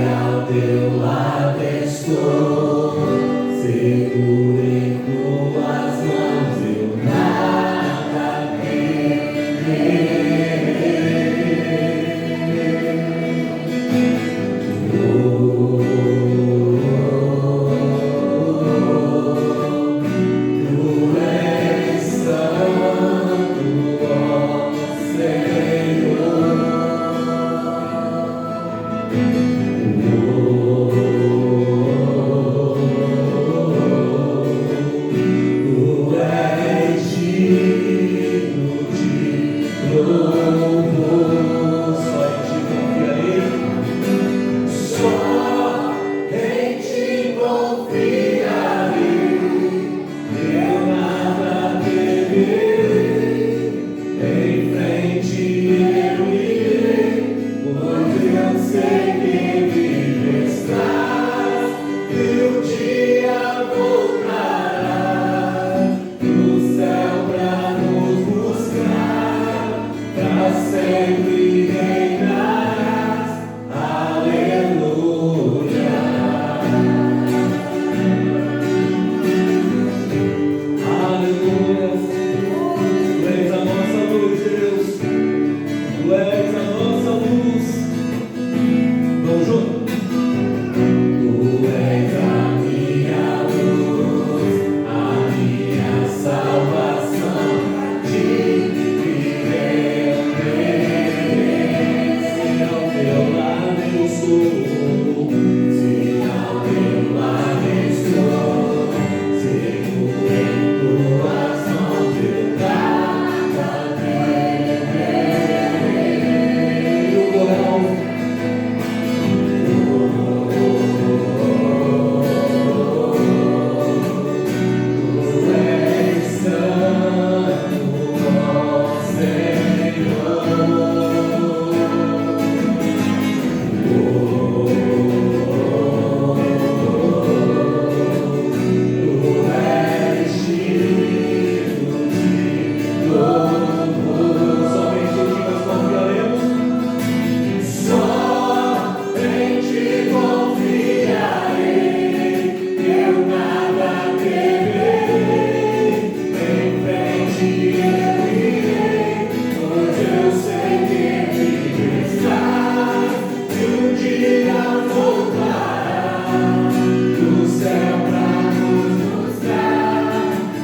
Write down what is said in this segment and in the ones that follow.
ao teu lado estou, seguro em tuas mãos, eu nada temerei. Tu és santo, ó Senhor. Tu és digno de louvor. Só em ti confiarei, eu nada temerei. Em frente eu irei, pois eu sei que vivo estás, e o dia voltará do céu pra nos buscar, pra sempre reinarás. Aleluia. Aleluia. Tu és a nossa luz, Deus. Tu és a nossa luz. Vamos junto? Tu és a minha luz, a minha salvação. De viver se ao teu lado eu estou, se ao teu lado estou, seguro em tuas mãos, eu nada temerei. O coral. Tu és santo, ó Senhor. Tu és digno de louvor. Somente em ti nós confiaremos. Só em ti confiarei, eu nada temerei. Em frente eu irei, pois eu sei que vivo estás, e um dia voltará do céu pra nos buscar,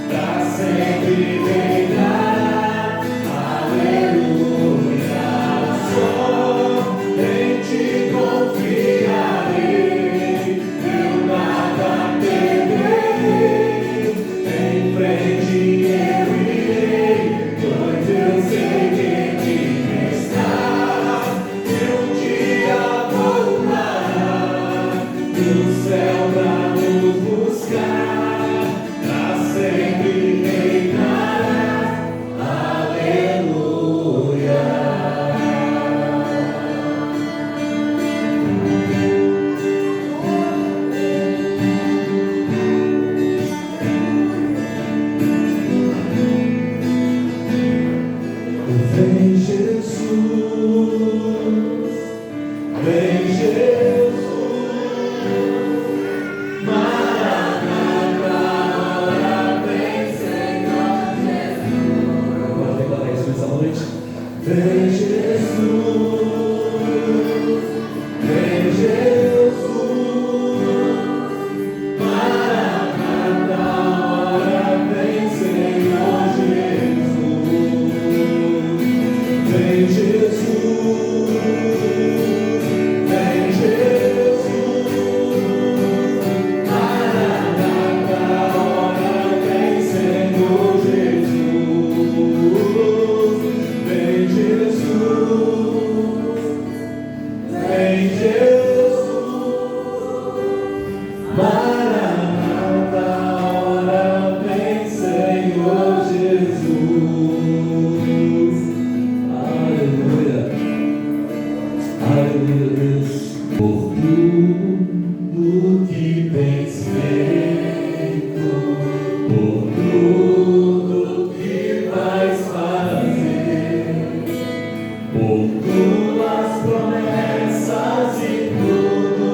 pra sempre reinará. Aleluia. Só em ti confiarei, eu nada temerei. Em frente eu irei, pois eu sei que vivo estás, e um dia voltará do céu pra nos buscar, pra sempre reinará. Aleluia. Vem Jesus, vem Jesus, Maranata, ora vem Senhor Jesus. Agora declara isso nessa noite. Vem Jesus, vem Jesus, Maranata, ora vem Senhor Jesus. Vem Jesus, vem Jesus, Maranata, ora vem Senhor Jesus. Vem Jesus, vem Jesus, Maranata, ora vem Senhor Jesus. Aleluia. Aleluia, Deus. Por tudo que tens feito, por tudo que vais fazer, por tuas promessas e tudo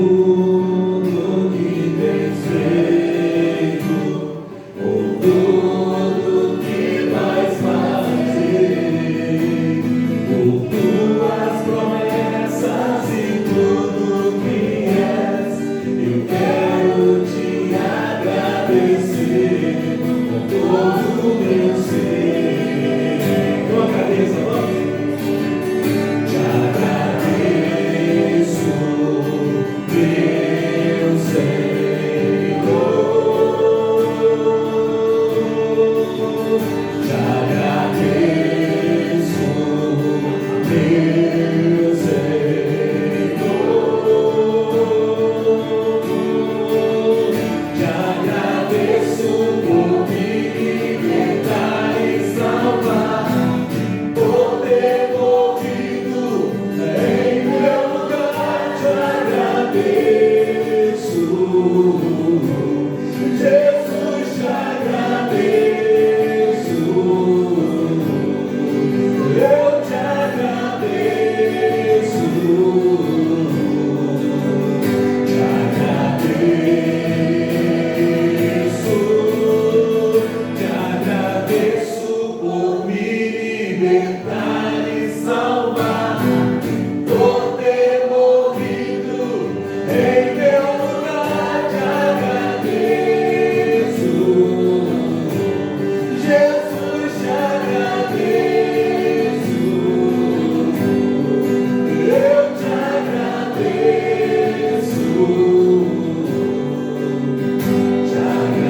tudo que tens feito, por tudo que vais fazer, por tuas promessas e tudo que és, eu quero te agradecer com todo o meu ser. Eu agradeço, vamos. Te agradeço, meu Senhor. Te agradeço, meu Senhor. Te agradeço por me libertar e salvar, por ter morrido em meu lugar. Te agradeço, Jesus, te agradeço, eu te agradeço, te agradeço por me libertar e salvar, por ter morrido em meu lugar. Te agradeço, Jesus, te agradeço, eu te agradeço, te agradeço,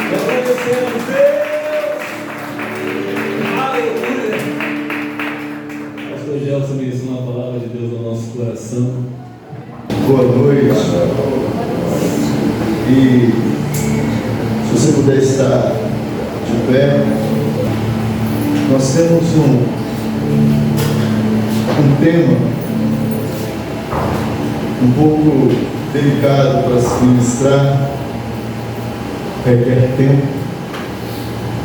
te agradecemos, Deus. Aleluia. Pastor Gelson me ensinou a palavra de Deus no nosso coração. Boa noite. E se você puder estar de pé, nós temos um tema um pouco delicado para se ministrar, requer tempo,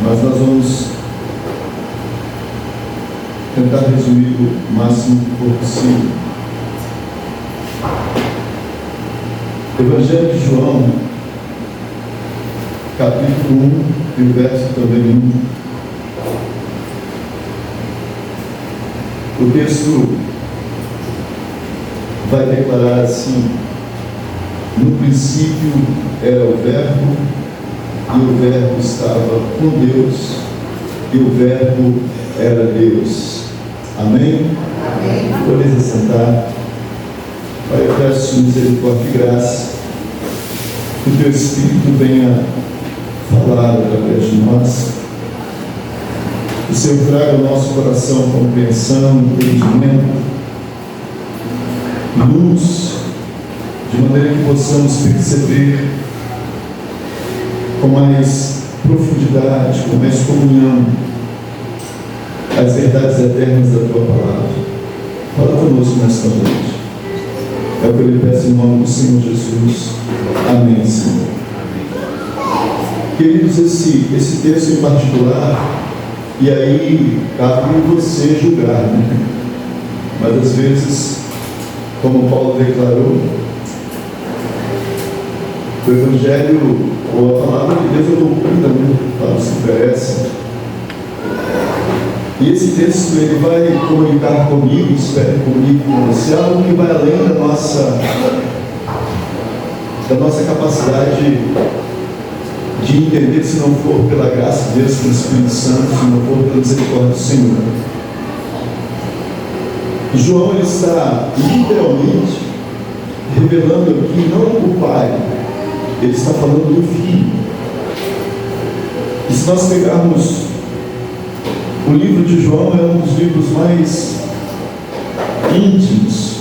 mas nós vamos tentar resumir o máximo que for possível. Evangelho de João, capítulo 1 e o verso também 1. O texto vai declarar assim: no princípio era o Verbo, e o Verbo estava com Deus, e o Verbo era Deus. Amém? Amém. Podem se sentar. Pai, eu peço misericórdia e graça, que o Teu Espírito venha falar através de nós, que o Senhor traga ao nosso coração compreensão, entendimento, luz, de maneira que possamos perceber com mais profundidade, com mais comunhão, as verdades eternas da Tua palavra. Fala conosco nesta noite. É o que eu lhe peço em nome do Senhor Jesus. Amém, Senhor. Queridos, esse texto em particular, e aí cabe você julgar, né? Mas às vezes, como Paulo declarou, o Evangelho, ou a palavra de Deus, é doutrina, né? Para os que perecem. E esse texto ele vai comunicar comigo, espero comigo com você, algo que vai além da nossa capacidade de entender, se não for pela graça de Deus, pelo Espírito Santo, se não for pela misericórdia do Senhor. João ele está literalmente revelando aqui não o Pai, ele está falando do Filho. E se nós pegarmos o livro de João, é um dos livros mais íntimos,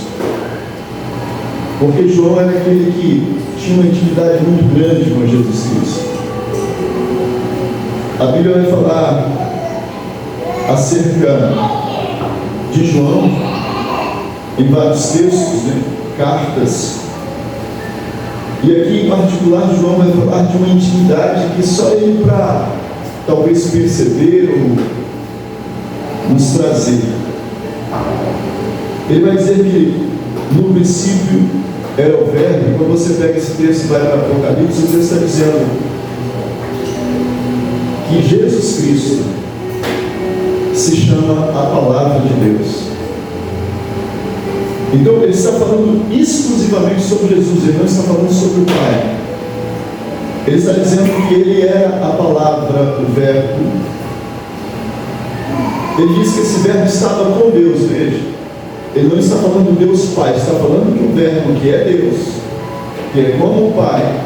porque João era aquele que tinha uma intimidade muito grande com Jesus Cristo. A Bíblia vai falar acerca de João, em vários textos, né? Cartas. E aqui em particular, João vai falar de uma intimidade que só ele para talvez perceber ou nos trazer. Ele vai dizer que no princípio era o Verbo. E quando você pega esse texto e vai para Apocalipse, você está dizendo que Jesus Cristo se chama a Palavra de Deus. Então ele está falando exclusivamente sobre Jesus, ele não está falando sobre o Pai. Ele está dizendo que ele era a Palavra, o Verbo. Ele diz que esse Verbo estava com Deus, veja. Ele não está falando do Deus Pai, está falando que o Verbo, que é Deus, que é como o Pai,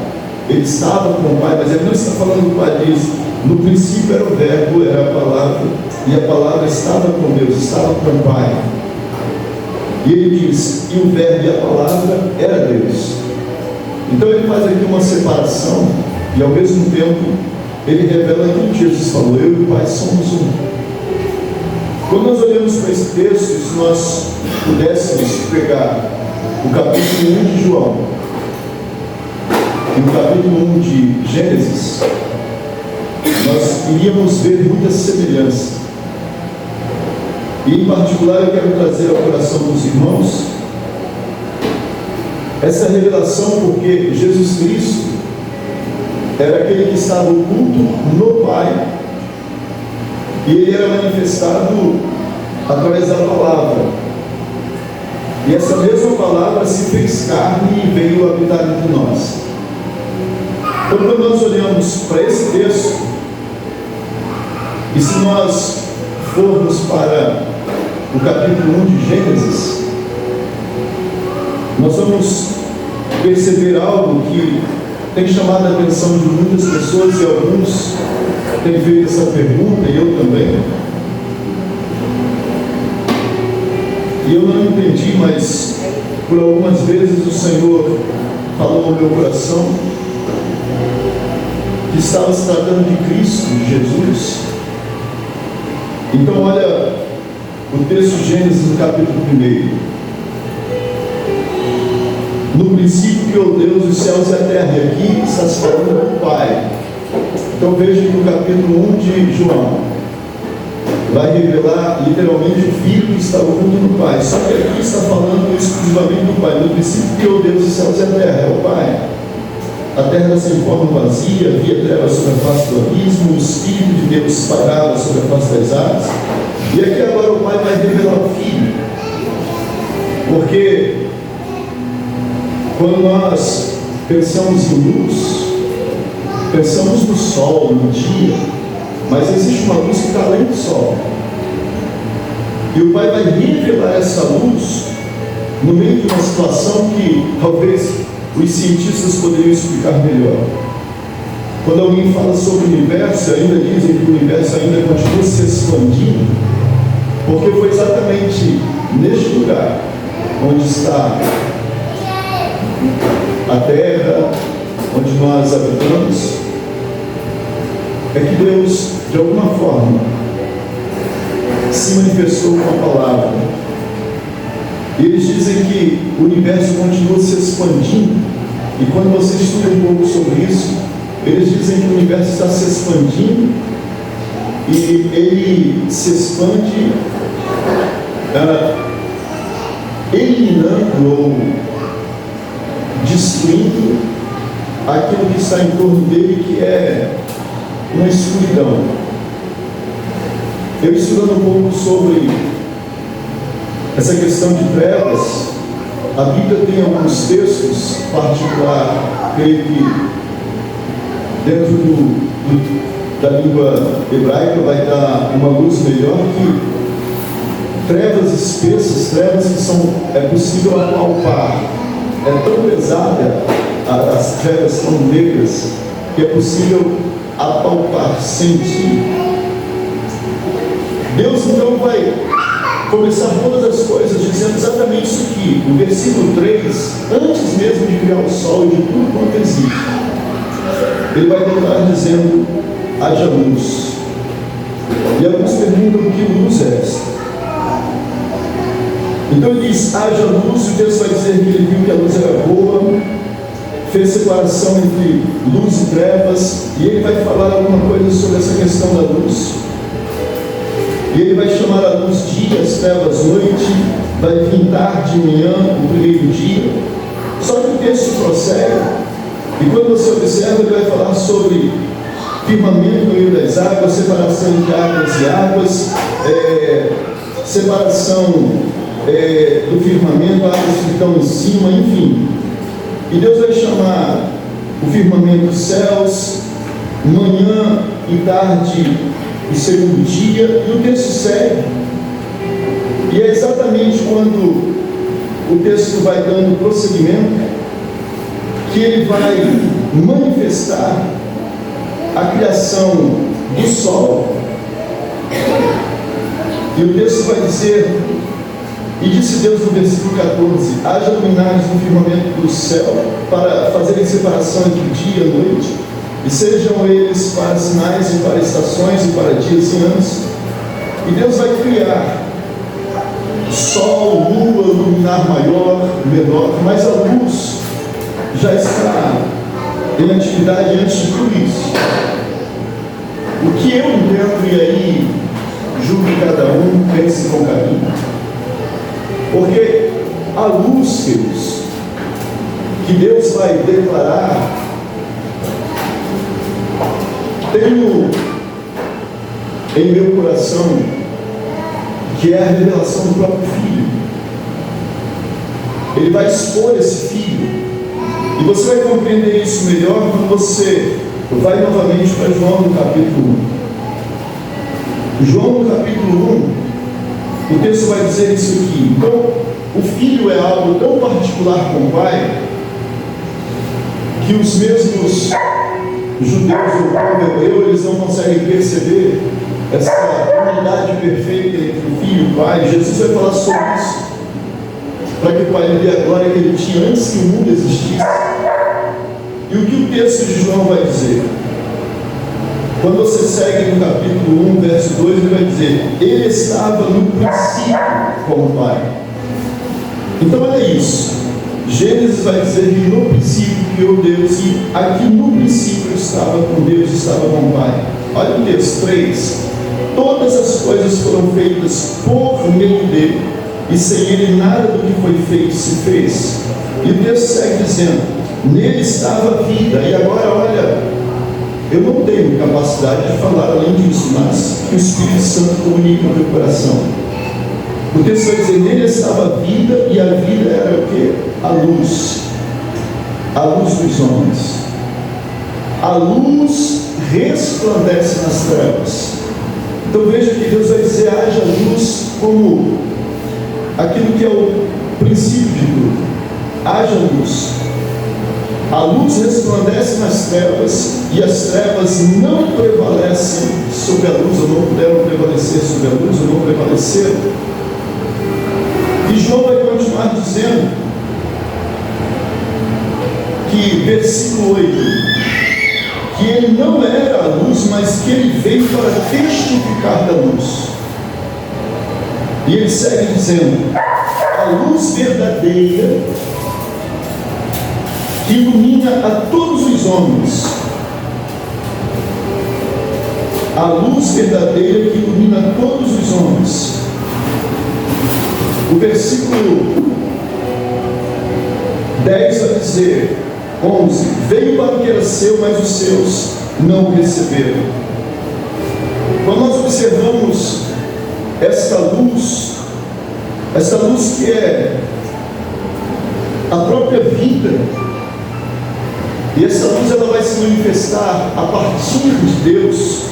ele estava com o Pai, mas ele não está falando do Pai, diz, no princípio era o Verbo, era a Palavra, e a Palavra estava com Deus, estava com o Pai. E ele diz, e o Verbo e a Palavra era Deus. Então ele faz aqui uma separação, e ao mesmo tempo, ele revela aquilo que Jesus falou, eu e o Pai somos um. Quando nós olhamos para esse texto, se nós pudéssemos pegar o capítulo 1 de João e o capítulo 1 de Gênesis, nós iríamos ver muita semelhança. E em particular eu quero trazer ao coração dos irmãos essa revelação, porque Jesus Cristo era aquele que estava oculto no Pai, e ele era manifestado através da palavra. E essa mesma palavra se fez carne e veio habitar entre nós. Então, quando nós olhamos para esse texto, e se nós formos para o capítulo 1 de Gênesis, nós vamos perceber algo que tem chamado a atenção de muitas pessoas, e alguns têm feito essa pergunta, e eu também. E eu não entendi, mas por algumas vezes o Senhor falou ao meu coração que estava se tratando de Cristo, de Jesus. Então olha o texto de Gênesis no capítulo 1. No princípio criou Deus os céus e a terra. E aqui está se falando do Pai. Então veja que no capítulo 1 de João vai revelar literalmente o Filho que está oculto no Pai. Só que aqui está falando exclusivamente do Pai. No princípio criou Deus os céus e a terra. É o Pai. A terra era sem forma, vazia, havia trevas sobre a face do abismo, o Espírito de Deus pairava sobre a face das águas. E aqui agora o Pai vai revelar o Filho. Porque quando nós pensamos em luz, pensamos no sol, no dia, mas existe uma luz que está além do sol. E o Pai vai revelar essa luz no meio de uma situação que talvez os cientistas poderiam explicar melhor. Quando alguém fala sobre o universo, ainda dizem que o universo ainda continua se expandindo, porque foi exatamente neste lugar onde está a terra, onde nós habitamos, é que Deus, de alguma forma, se manifestou com a palavra. E eles dizem que o universo continua se expandindo, e quando você estuda um pouco sobre isso, eles dizem que o universo está se expandindo, e ele se expande eliminando ou destruindo aquilo que está em torno dele, que é uma escuridão. Eu estudando um pouco sobre essa questão de trevas, a Bíblia tem alguns textos particular, creio que dentro da língua hebraica vai dar uma luz melhor, que trevas espessas, trevas que é possível apalpar. É tão pesada, as trevas são negras, que é possível apalpar, sentir. Deus então vai começar todas as coisas dizendo exatamente isso aqui. O versículo 3, antes mesmo de criar o sol e de tudo quanto existe, ele vai terminar dizendo: haja luz. E alguns perguntam que luz é esta. Então ele diz, haja luz, e o texto vai dizer que ele viu que a luz era boa, fez separação entre luz e trevas, e ele vai falar alguma coisa sobre essa questão da luz. E ele vai chamar a luz dia, as trevas noite, vai vir tarde e manhã, o primeiro dia. Só que o texto prossegue, e quando você observa, ele vai falar sobre firmamento no meio das águas, separação entre águas e águas, separação do firmamento, águas que estão em cima, enfim. E Deus vai chamar o firmamento céus, manhã e tarde o segundo dia, e o texto segue. E é exatamente quando o texto vai dando prosseguimento que ele vai manifestar a criação do sol. E o texto vai dizer, e disse Deus no versículo 14, haja luminares no firmamento do céu para fazerem separação entre dia e noite, e sejam eles para sinais e para estações e para dias e anos. E Deus vai criar sol, lua, luminar maior, menor, mas a luz já está em atividade antes de tudo isso. O que eu entendo, e aí julgue cada um, pense com carinho, porque a luz, queridos, que Deus vai declarar, tenho em meu coração que é a revelação do próprio Filho. Ele vai expor esse Filho, e você vai compreender isso melhor quando você vai novamente para João no capítulo 1. João no capítulo 1, o texto vai dizer isso aqui. Então, o Filho é algo tão particular com o Pai, que os mesmos judeus ou povo hebreu, eles não conseguem perceber essa unidade perfeita entre o Filho e o Pai. Jesus vai falar sobre isso, para que o Pai lhe dê a glória que ele tinha antes que o mundo existisse. E o que o texto de João vai dizer? Quando você segue no capítulo 1, verso 2, ele vai dizer, ele estava no princípio com o Pai. Então olha isso, Gênesis vai dizer que no princípio criou Deus, e aqui no princípio estava com Deus, estava com o Pai. Olha o texto 3, todas as coisas foram feitas por meio dele, e sem ele nada do que foi feito se fez. E o texto segue dizendo, nele estava a vida. E agora olha, eu não tenho capacidade de falar além disso, mas que o Espírito Santo comunica no meu coração. O texto vai dizer, nele estava a vida, e a vida era o quê? A luz dos homens. A luz resplandece nas trevas. Então veja que Deus vai dizer, haja luz como aquilo que é o princípio de tudo. Haja luz. A luz resplandece nas trevas, e as trevas não prevalecem sobre a luz, ou não puderam prevalecer sobre a luz, ou não prevaleceram. E João vai continuar dizendo que, versículo 8, que ele não era a luz, mas que ele veio para testificar da luz. E ele segue dizendo, a luz verdadeira que ilumina a todos os homens. A luz verdadeira que ilumina todos os homens. O versículo 10 vai dizer, 11, veio para o que era seu, mas os seus não o receberam. Quando nós observamos esta luz que é a própria vida, e essa luz ela vai se manifestar a partir de Deus.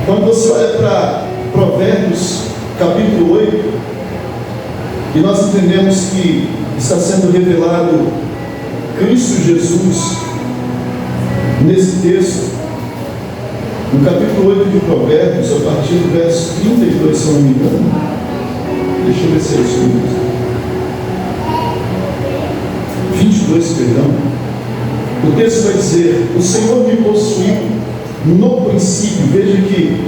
Quando você olha para Provérbios capítulo 8, e nós entendemos que está sendo revelado Cristo Jesus nesse texto, no capítulo 8 de Provérbios, a partir do verso 32, se eu não me engano. Deixa eu ver se é isso mesmo. 22, perdão. O texto vai dizer, o Senhor me possuiu no princípio. Veja que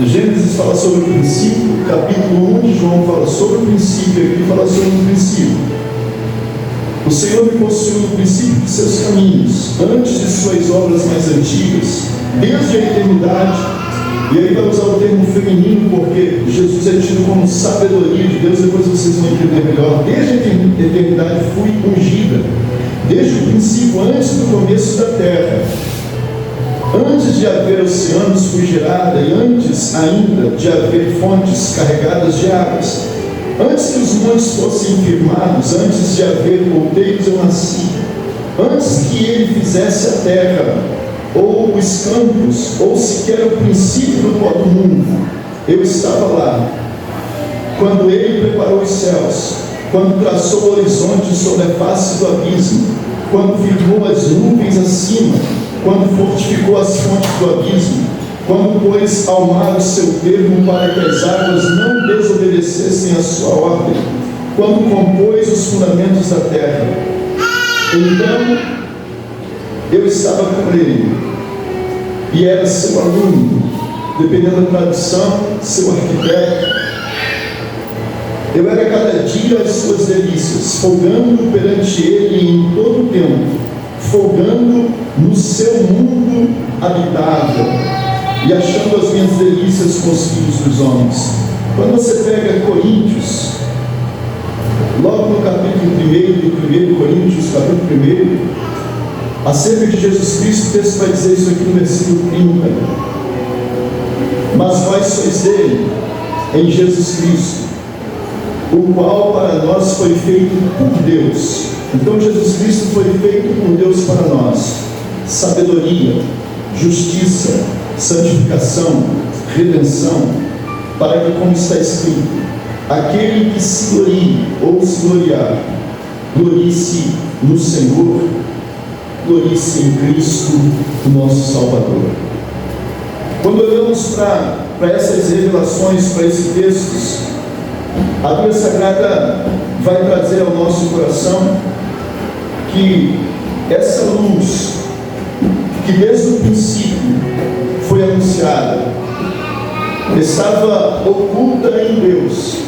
Gênesis fala sobre o princípio, capítulo 1 de João fala sobre o princípio, aqui fala sobre o princípio. O Senhor me possuiu no princípio de seus caminhos, antes de suas obras mais antigas, desde a eternidade. E aí vai usar o termo feminino, porque Jesus é tido como sabedoria de Deus, depois vocês vão entender melhor. Desde a eternidade fui ungida, desde o princípio, antes do começo da terra. Antes de haver oceanos fui gerada, e antes ainda de haver fontes carregadas de águas. Antes que os montes fossem firmados, antes de haver outeiros eu nasci. Antes que ele fizesse a terra, ou os campos, ou sequer o princípio do pó do mundo, eu estava lá. Quando ele preparou os céus, quando traçou o horizonte sobre a face do abismo, quando firmou as nuvens acima, quando fortificou as fontes do abismo, quando pôs ao mar o seu termo para que as águas não desobedecessem a sua ordem, quando compôs os fundamentos da terra. Então eu estava com ele e era seu aluno, dependendo da tradução, seu arquiteto. Eu era cada dia as suas delícias, folgando perante ele em todo o tempo, folgando no seu mundo habitável e achando as minhas delícias com os filhos dos homens. Quando você pega Coríntios, logo no capítulo 1 Coríntios, capítulo 1, acerca de Jesus Cristo, o texto vai dizer isso aqui no versículo 30. Mas vós sois dele, em Jesus Cristo, o qual para nós foi feito por Deus. Então Jesus Cristo foi feito por Deus para nós. Sabedoria, justiça, santificação, redenção, para que, como está escrito, aquele que se glorie ou se gloriar, glorie-se no Senhor, glorie-se em Cristo, o nosso Salvador. Quando olhamos para essas revelações, para esses textos, a Bíblia Sagrada vai trazer ao nosso coração que essa luz, que desde o princípio foi anunciada, estava oculta em Deus,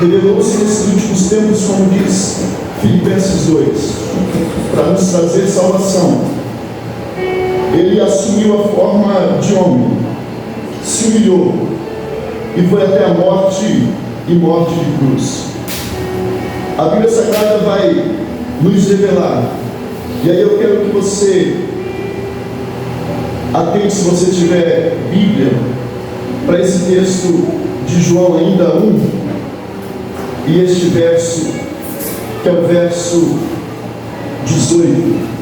revelou-se nesses últimos tempos, como diz Filipenses 2, para nos trazer salvação. Ele assumiu a forma de homem, se humilhou e foi até a morte e morte de cruz. A Bíblia Sagrada vai nos revelar, e aí eu quero que você atente, se você tiver Bíblia, para esse texto de João ainda 1, e este verso, que é o verso 18.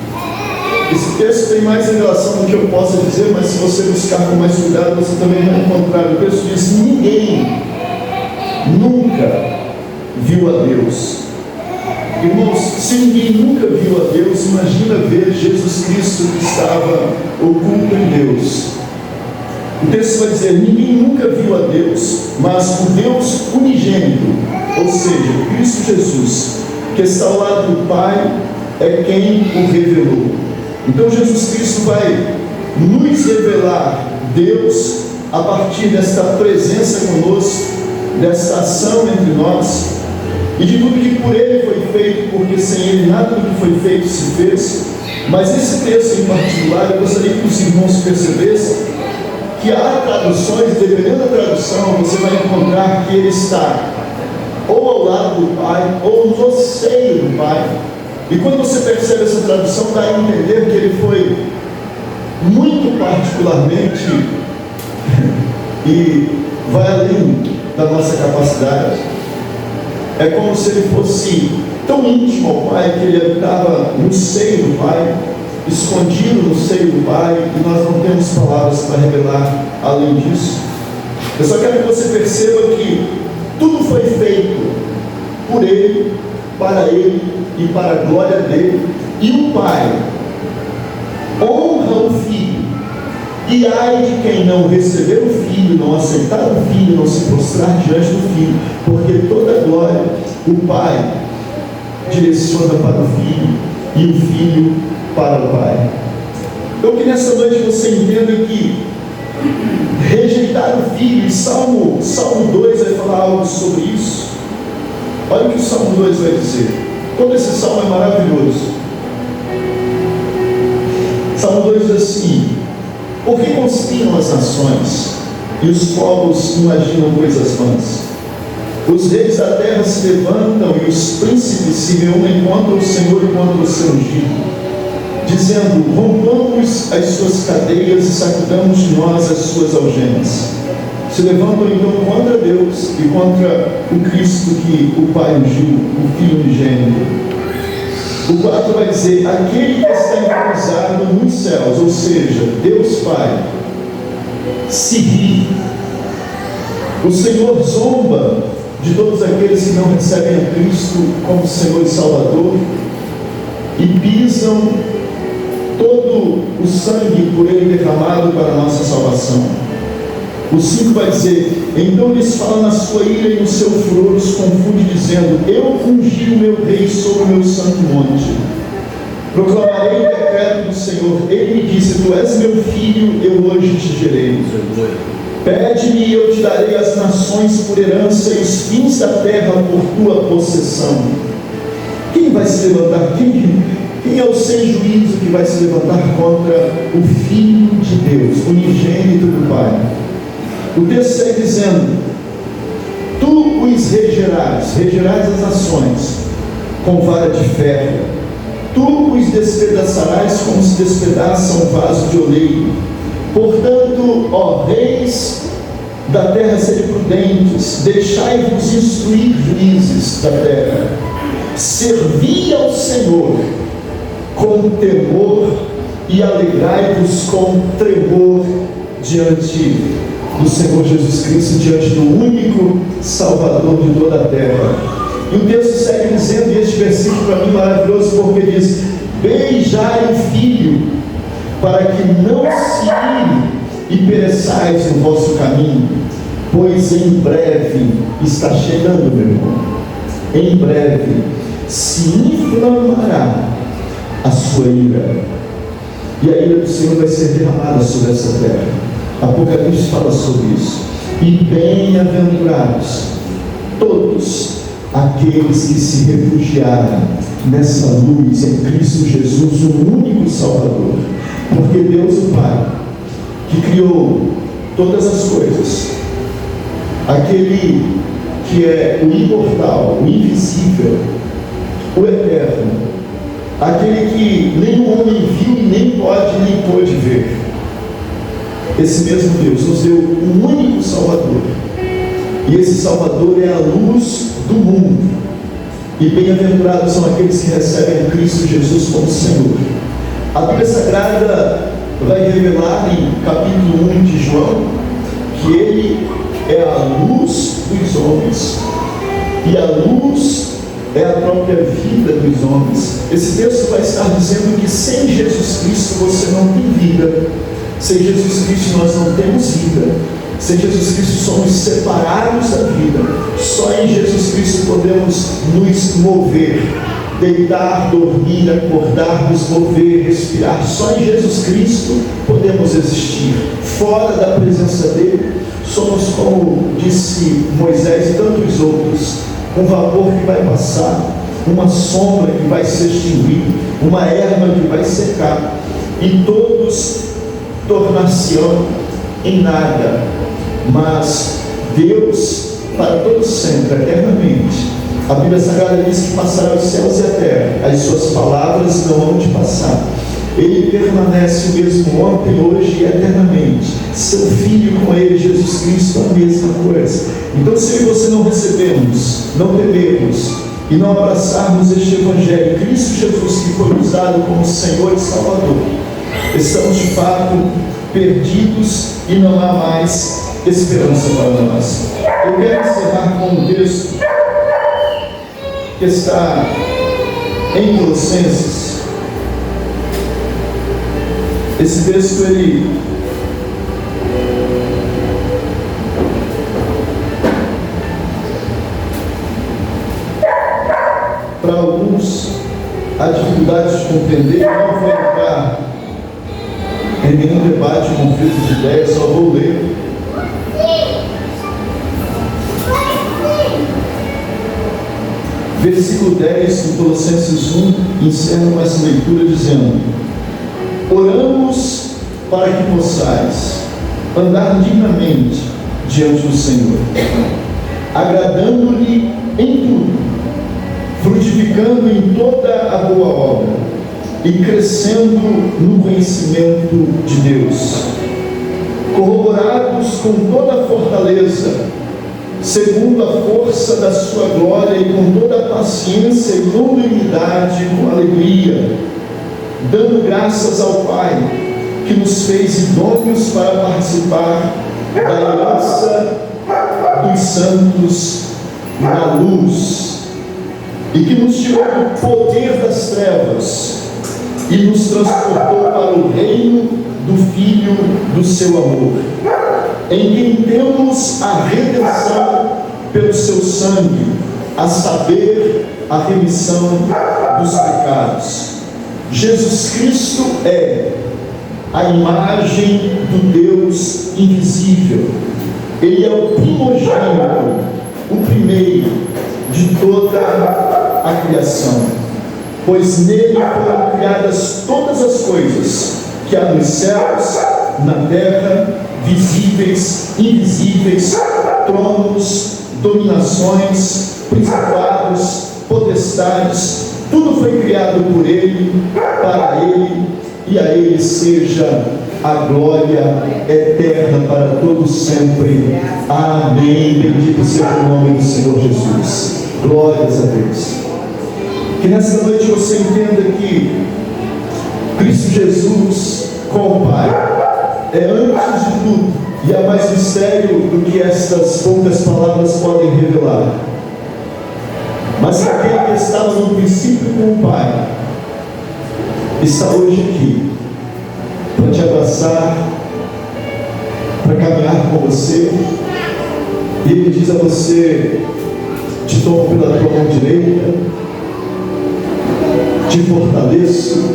Esse texto tem mais revelação do que eu possa dizer, mas se você buscar com mais cuidado, você também vai encontrar. O texto diz: ninguém nunca viu a Deus. Irmãos, se ninguém nunca viu a Deus, imagina ver Jesus Cristo que estava oculto em Deus. O texto vai dizer: ninguém nunca viu a Deus, mas o Deus unigênito, ou seja, Cristo Jesus, que está ao lado do Pai, é quem o revelou. Então Jesus Cristo vai nos revelar Deus a partir desta presença conosco, desta ação entre nós, e de tudo que por Ele foi feito, porque sem Ele nada do que foi feito se fez. Mas esse texto em particular, eu gostaria que os irmãos percebessem que há traduções, dependendo da tradução, você vai encontrar que Ele está ou ao lado do Pai, ou no seio do Pai. E quando você percebe essa tradução, dá a entender que Ele foi muito particularmente e vai além da nossa capacidade. É como se Ele fosse tão íntimo ao Pai, que Ele habitava no seio do Pai, escondido no seio do Pai, e nós não temos palavras para revelar além disso. Eu só quero que você perceba que tudo foi feito por Ele, para Ele e para a glória dEle. E o Pai honra o Filho, e ai de quem não receber o Filho, não aceitar o Filho, não se prostrar diante do Filho, porque toda a glória o Pai direciona para o Filho, e o Filho para o Pai. Então que nessa noite você entenda que rejeitar o filho, e Salmo 2 vai falar algo sobre isso. Olha o que o Salmo 2 vai dizer. Todo esse salmo é maravilhoso. Salmo 2 diz assim: por que conspiram as nações e os povos imaginam coisas vãs? Os reis da terra se levantam e os príncipes se reúnem contra o Senhor e contra o seu ungido, dizendo: rompamos as suas cadeias e sacudamos de nós as suas algemas. Se levantam então contra Deus e contra o Cristo que o Pai ungiu, o Filho unigênito. O 4 vai dizer: aquele que está entronizado nos céus, ou seja, Deus Pai, se ri. O Senhor zomba de todos aqueles que não recebem a Cristo como Senhor e Salvador e pisam todo o sangue por Ele derramado para a nossa salvação. O 5 vai dizer: então lhes fala na sua ira e no seu furor os confunde, dizendo: eu ungi o meu rei sobre o meu santo monte. Proclamarei o decreto do Senhor. Ele me disse: tu és meu filho, eu hoje te gerei. Pede-me e eu te darei as nações por herança e os fins da terra por tua possessão. Quem vai se levantar? Quem é o sem juízo que vai se levantar contra o Filho de Deus, unigênito do Pai? O texto segue dizendo: tu os regerás as nações com vara de ferro, tu os despedaçarás como se despedaça um vaso de oleiro. Portanto, ó reis da terra, sede prudentes, deixai-vos instruir, juízes da terra. Servi ao Senhor com temor e alegrai-vos com tremor diante do Senhor Jesus Cristo, diante do único Salvador de toda a terra. E o texto segue dizendo, e este versículo para mim é maravilhoso, porque diz: beijai o filho, para que não se ire e pereçais no vosso caminho, pois em breve está chegando, meu irmão, em breve se inflamará a sua ira, e a ira do Senhor vai ser derramada sobre essa terra. Apocalipse fala sobre isso. E bem-aventurados todos aqueles que se refugiarem nessa luz em Cristo Jesus, o único Salvador. Porque Deus, o Pai, que criou todas as coisas, aquele que é o imortal, o invisível, o eterno, aquele que nem o homem viu e nem pôde ver, esse mesmo Deus nos deu um único Salvador, e esse Salvador é a luz do mundo. E bem-aventurados são aqueles que recebem a Cristo Jesus como Senhor. A Bíblia Sagrada vai revelar em capítulo 1 de João que Ele é a luz dos homens, e a luz é a própria vida dos homens. Esse texto vai estar dizendo que sem Jesus Cristo você não tem vida. Sem Jesus Cristo nós não temos vida. Sem Jesus Cristo somos separados da vida. Só em Jesus Cristo podemos nos mover, deitar, dormir, acordar, nos mover, respirar. Só em Jesus Cristo podemos existir. Fora da presença dele, somos, como disse Moisés e tantos outros, um vapor que vai passar, uma sombra que vai se extinguir, uma erva que vai secar, e todos tornar-se-ão em nada. Mas Deus, para todo sempre, eternamente, a Bíblia Sagrada diz que passará os céus e a terra, as suas palavras não vão te passar. Ele permanece o mesmo ontem, hoje e eternamente. Seu Filho com ele, Jesus Cristo, a mesma coisa. Então, se eu e você não recebemos, não tememos e não abraçarmos este Evangelho, Cristo Jesus, que foi nos dado como Senhor e Salvador, estamos de fato perdidos e não há mais esperança para nós. Eu quero encerrar com um texto que está em Colossenses. Esse texto, ele para alguns há dificuldade de compreender. Eu não vou entrar Em nenhum debate, conflito de ideias, só vou ler. Versículo 10 de Colossenses 1 encerra essa leitura dizendo: oramos para que possais andar dignamente diante do Senhor, agradando-lhe em tudo, frutificando em toda a boa obra e crescendo no conhecimento de Deus, corroborados com toda a fortaleza, segundo a força da sua glória, e com toda a paciência e longanimidade, com alegria, dando graças ao Pai, que nos fez idôneos para participar da herança dos santos na luz, e que nos tirou do poder das trevas e nos transportou para o reino do Filho do seu amor, em quem temos a redenção pelo seu sangue, a saber, a remissão dos pecados. Jesus Cristo é a imagem do Deus invisível. Ele é o primogênito, o primeiro de toda a criação, pois nele foram criadas todas as coisas que há nos céus, na terra, visíveis, invisíveis, tronos, dominações, principados, potestades, tudo foi criado por Ele, para Ele, e a Ele seja a glória eterna para todos sempre. Amém. Bendito seja o nome do Senhor Jesus. Glórias a Deus. Que nesta noite você entenda que Cristo Jesus com o Pai é, antes de tudo, e há mais mistério do que estas poucas palavras podem revelar. Mas aquele que estava no princípio com o Pai está hoje aqui para te abraçar, para caminhar com você, e Ele diz a você: te tomo pela tua mão direita, te fortaleço,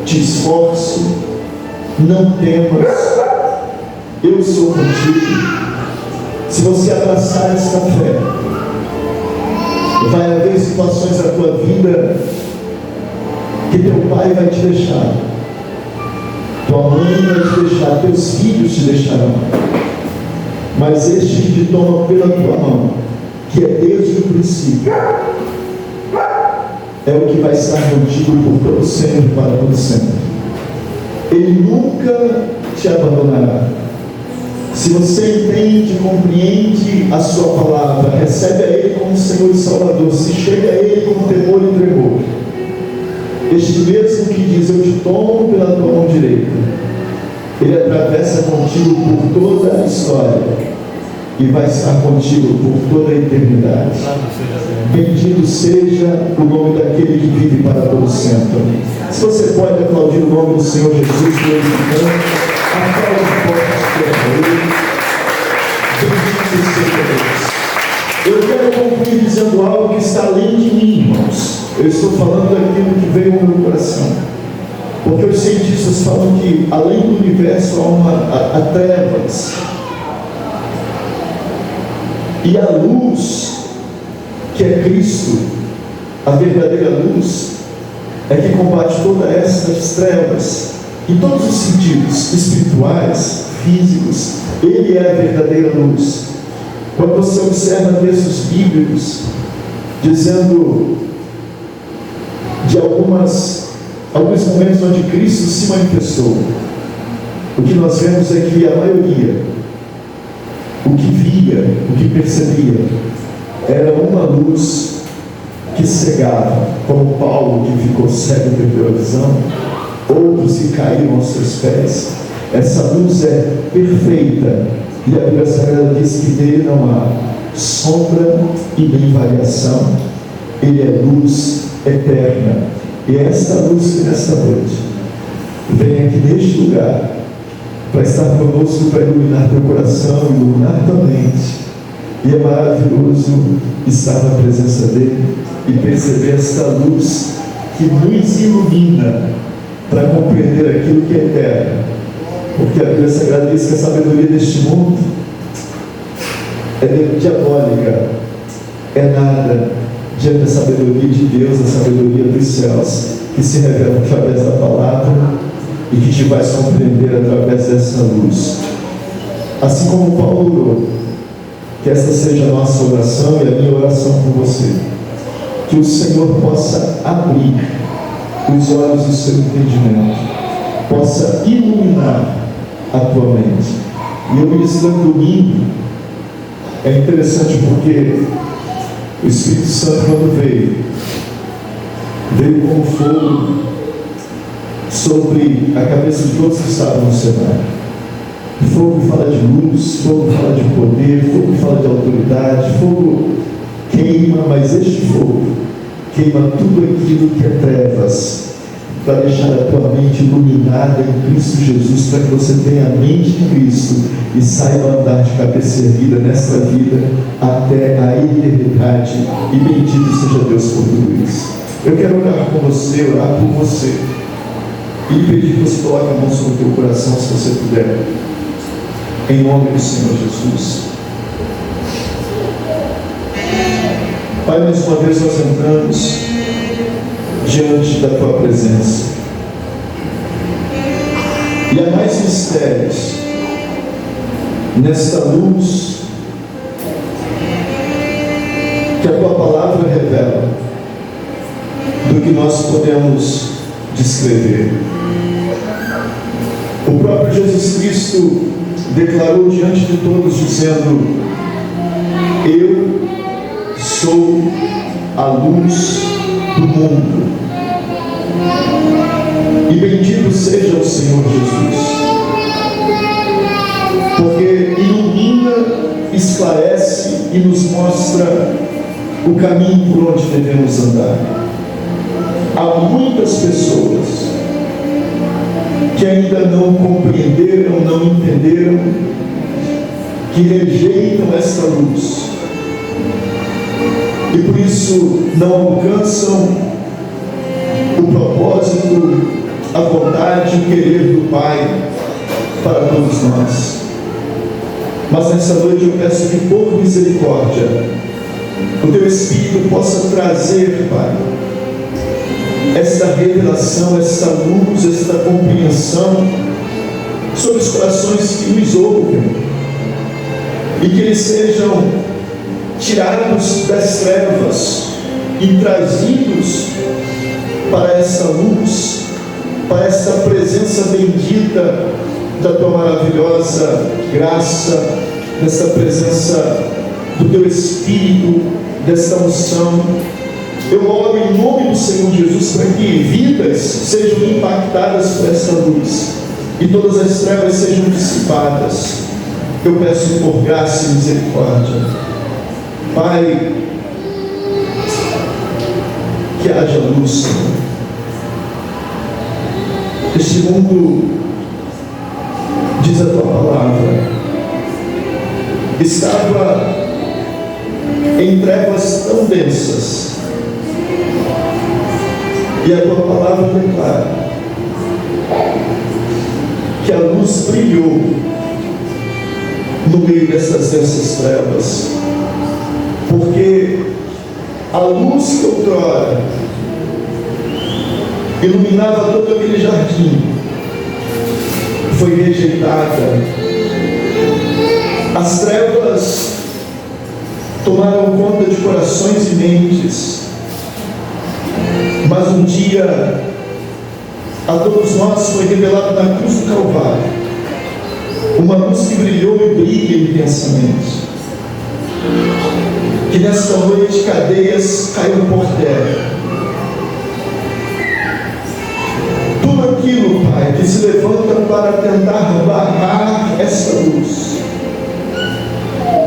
te esforço, não temas, eu sou contigo. Se você abraçar esta fé, vai haver situações na tua vida que teu pai vai te deixar, tua mãe vai te deixar, teus filhos te deixarão, mas este que te toma pela tua mão, que é desde o princípio, é o que vai estar contigo por todo sempre, para todo sempre. Ele nunca te abandonará. Se você entende, compreende a sua palavra, recebe a Ele como Senhor e Salvador, se chega a Ele com temor e tremor, este mesmo que diz: eu te tomo pela tua mão direita, Ele atravessa contigo por toda a história e vai estar contigo por toda a eternidade. Bendito seja o nome daquele que vive para todo sempre. Se você pode aplaudir o nome do Senhor Jesus, glorificando, aplaude forte para Ele. Bendito seja Deus. Eu quero concluir dizendo algo que está além de mim, irmãos. Eu estou falando daquilo que veio ao meu coração, porque os cientistas falam que além do universo há trevas, e a luz, que é Cristo, a verdadeira luz, é que combate todas essas trevas, em todos os sentidos, espirituais, físicos. Ele é a verdadeira luz. Quando você observa textos bíblicos dizendo de alguns momentos onde Cristo se manifestou, o que nós vemos é que a maioria, o que via, o que percebia, era uma luz que cegava, como Paulo, que ficou cego e perdeu a visão, outros que caíram aos seus pés. Essa luz é perfeita, e a Bíblia Sagrada diz que nele não há sombra e nem variação. Ele é luz eterna, e é esta luz que nesta noite vem aqui neste lugar para estar conosco, para iluminar teu coração, iluminar tua mente. E é maravilhoso estar na presença dele e perceber esta luz que nos ilumina para compreender aquilo que é eterno Porque a Bíblia Sagrada diz que a sabedoria deste mundo é diabólica, é nada diante da sabedoria de Deus, a sabedoria dos céus, que se revela através da palavra e que te faz compreender através dessa luz. Assim como Paulo orou, que esta seja a nossa oração e a minha oração por você, que o Senhor possa abrir os olhos do seu entendimento, possa iluminar a tua mente. E eu ministrando domingo, é interessante porque o Espírito Santo, quando veio como fogo sobre a cabeça de todos que estavam no cenário. Fogo fala de luz, fogo fala de poder, fogo fala de autoridade, fogo queima, mas este fogo queima tudo aquilo que é trevas, para deixar a tua mente iluminada em Cristo Jesus, para que você tenha a mente de Cristo e saiba andar de cabeça erguida nesta vida até a eternidade. E bendito seja Deus por tudo isso. Eu quero orar com você, orar por você, e pedir que você coloque a mão sobre o teu coração, se você puder, em nome do Senhor Jesus. Pai, mais uma vez nós entramos diante da tua presença, e há mais mistérios nesta luz que a tua palavra revela do que nós podemos descrever. O próprio Jesus Cristo declarou diante de todos, dizendo: eu sou a luz do mundo. E bendito seja o Senhor Jesus, porque ilumina, esclarece e nos mostra o caminho por onde devemos andar. Há muitas pessoas que ainda não compreenderam, não entenderam, que rejeitam esta luz e por isso não alcançam o propósito, a vontade, o querer do Pai para todos nós. Mas nessa noite eu peço que, por misericórdia, o teu Espírito possa trazer, Pai, esta revelação, esta luz, esta compreensão sobre os corações que nos ouvem, e que eles sejam tirados das trevas e trazidos para essa luz, para essa presença bendita da tua maravilhosa graça, dessa presença do teu Espírito, desta unção. Eu oro em nome do Senhor Jesus para que vidas sejam impactadas por essa luz e todas as trevas sejam dissipadas. Eu peço por graça e misericórdia, Pai, que haja luz, Senhor. Este mundo, diz a tua palavra, estava em trevas tão densas, e a tua palavra declara que a luz brilhou no meio dessas densas trevas, porque a luz que outrora iluminava todo aquele jardim foi rejeitada. As trevas tomaram conta de corações e mentes, mas um dia a todos nós foi revelado na cruz do Calvário uma luz que brilhou e brilha intensamente. Que nesta noite cadeias caiam por terra. Tudo aquilo, Pai, que se levanta para tentar barrar esta luz,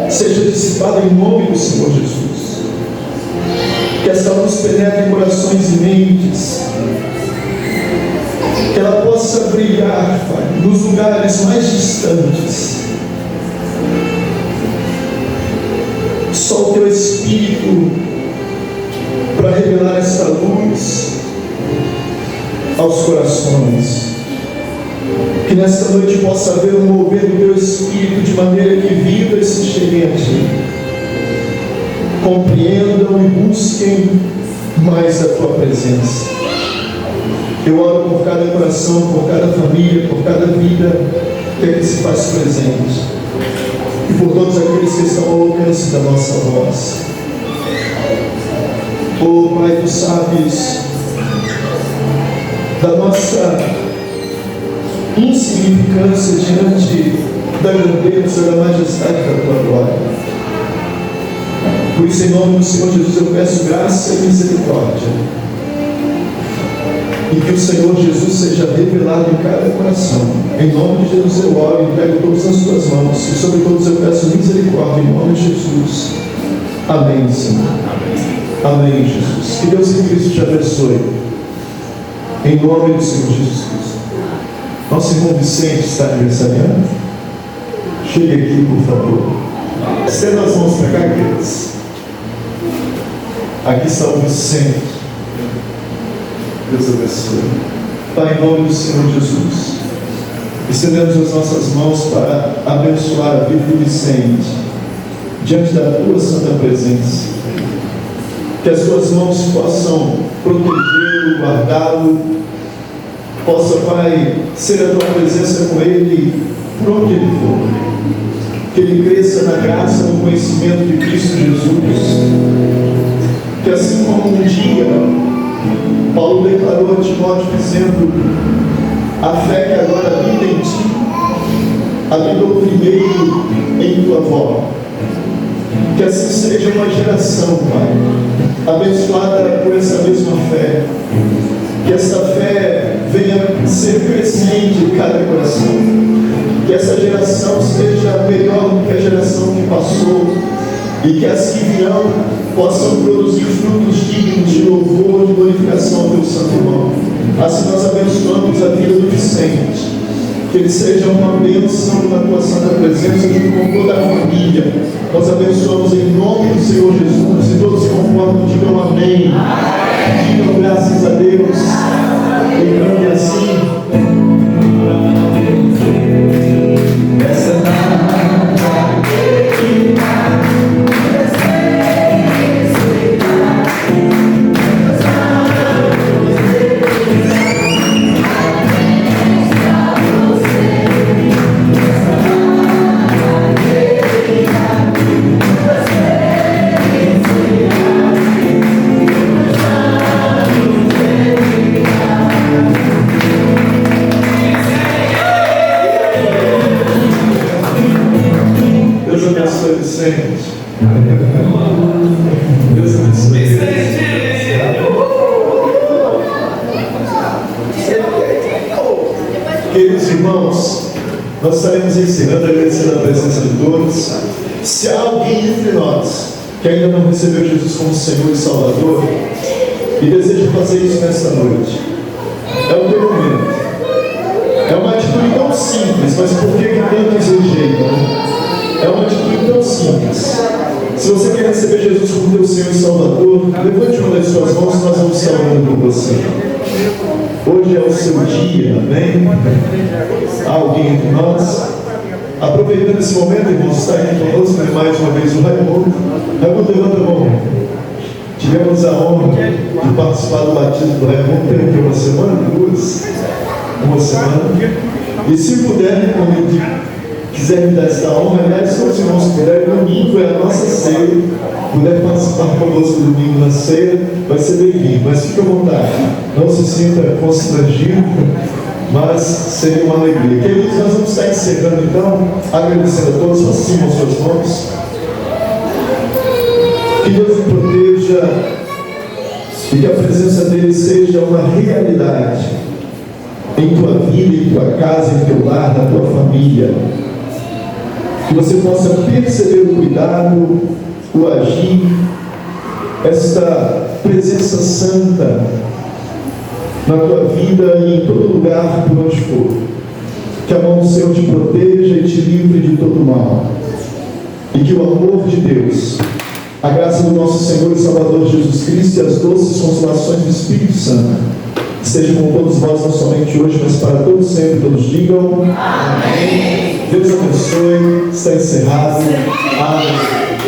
seja dissipada em nome do Senhor Jesus. Que essa luz penetre em corações e mentes, que ela possa brilhar, Pai, nos lugares mais distantes. Só o teu Espírito para revelar essa luz aos corações. Que Que nesta noite possa haver um mover do teu Espírito de maneira que vidas se cheguem a ti, compreendam e busquem mais a tua presença. Eu oro por cada coração, por cada família, por cada vida que aqui se faz presente, e por todos aqueles que estão ao alcance da nossa voz. Oh Pai, tu sabes da nossa insignificância diante da grandeza, da majestade da tua glória. Por isso, em nome do Senhor Jesus, eu peço graça e misericórdia, e que o Senhor Jesus seja revelado em cada coração. Em nome de Jesus eu oro e pego todas as tuas mãos, e sobre todos eu peço misericórdia, em nome de Jesus. Amém, Senhor. Amém, Jesus. Que Deus em Cristo te abençoe, em nome do Senhor Jesus Cristo. Nosso irmão Vicente está aniversariando. Chegue aqui, por favor. Estenda as mãos para cá, queridos. Aqui está o Vicente. Deus abençoe. Pai, em nome do Senhor Jesus, estendemos as nossas mãos para abençoar a vida de Vicente diante da tua santa presença. Que as tuas mãos possam protegê-lo, guardá-lo. Possa, Pai, ser a tua presença com ele por onde ele for. Que ele cresça na graça, no conhecimento de Cristo Jesus. Que assim como um dia Paulo declarou a Timóteo dizendo: a fé que agora habita em ti, habitou primeiro em tua avó. Que assim seja uma geração, Pai, abençoada por essa mesma fé. Que essa fé venha ser crescente em cada coração. Que essa geração seja melhor do que a geração que passou. E que as que virão possam produzir frutos dignos de louvor, de glorificação ao teu santo nome. Assim nós abençoamos a vida do Vicente. Que ele seja uma bênção na tua santa presença junto com toda a família. Nós abençoamos em nome do Senhor Jesus, e todos se conformam, digam amém. Digam graças a Deus. E assim. Deus abençoe. Queridos irmãos, nós estaremos ensinando, agradecendo a presença de todos. Se há alguém entre nós que ainda não recebeu Jesus como Senhor e Salvador e deseja fazer isso nesta noite, é o teu momento. É uma atitude tão simples, mas por que tantos rejeitam? É uma atitude tão simples. Se você quer receber Jesus como teu Senhor e Salvador, levante uma das suas mãos e nós vamos estar orando por você. Hoje é o seu dia, amém? Há alguém entre nós? Aproveitando esse momento, irmãos, está aqui conosco, mais uma vez o Raimundo. Raimundo, levanta a mão. Tivemos a honra de participar do batismo do Raimundo, tem aqui uma semana, duas? Uma semana. E se puder, quando quiser me dar esta honra, aliás, se os irmãos puderem, domingo é a nossa ceia. Puder participar conosco domingo na ceia, vai ser bem-vindo. Mas fique à vontade, não se sinta constrangido, mas seria uma alegria. Queridos, nós vamos estar encerrando então, agradecendo a todos, acima as suas mãos. Que Deus me proteja e que a presença dele seja uma realidade em tua vida, em tua casa, em teu lar, na tua família. Que você possa perceber o cuidado, o agir, esta presença santa na tua vida e em todo lugar por onde for. Que a mão do Senhor te proteja e te livre de todo mal. E que o amor de Deus, a graça do nosso Senhor e Salvador Jesus Cristo e as doces consolações do Espírito Santo esteja com todos nós, não somente hoje, mas para todos sempre. Todos digam amém. Deus abençoe. Está encerrado. Amém.